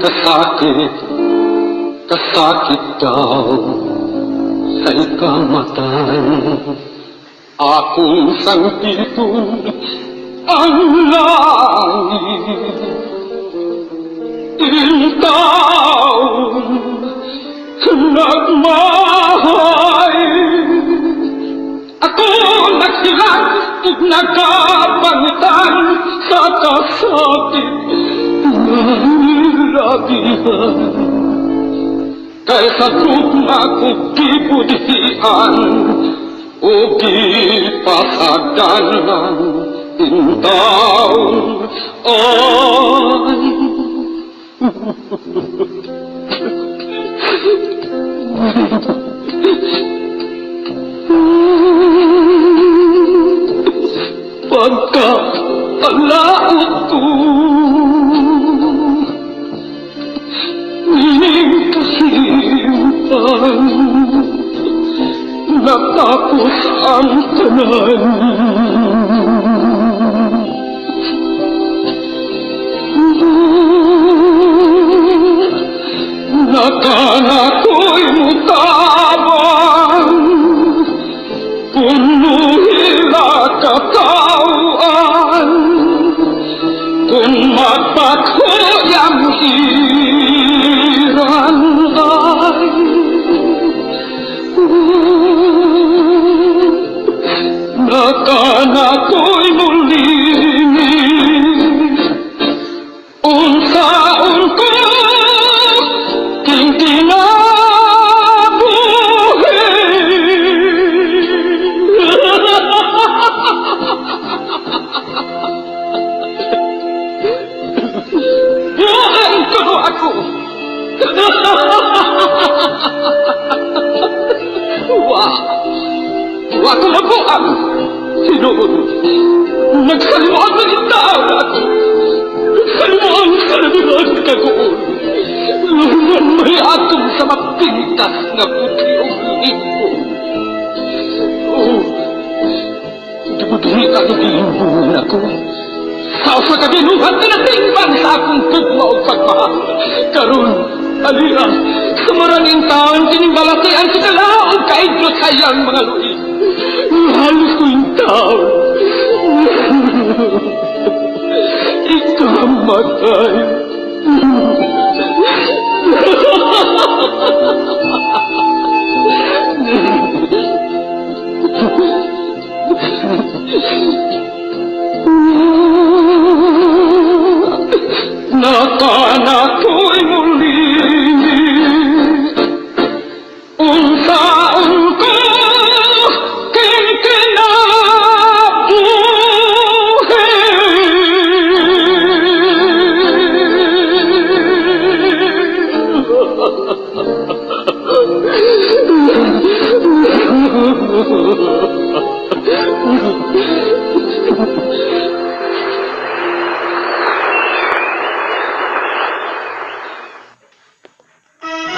kasakit daw sa'y kamatan. Akong sangkitong ang langit, taong nagmahay. Ako nagsilang nagkapangitan sa kasakit ng labihan. Kaysa tugma ko kipudhian o kipasadanan intaon ay pagka-alaot ko ining kasimpan natapos ang tanan. Nakana ko'y mutabang punuhila katawan kung magpakoyang iran ay nakana ko'y mulinis unsaon ko Ako na po ang sinoon. Nagsalimuan na ng tao na ako. Nagsalimuan sa nabihan kagoon. Lungan may atong sa mapintas na puti o limbo. Oh, dumudulit ang ilimbungan ako. Sa kabinuhan ka na tingban sa akong tugma o pagmahal. Karon, alira, sa maraming taon tinimbalatian sa kalaong kaidlo sayang mga luis. Halos ko yung taon. Ikamatay.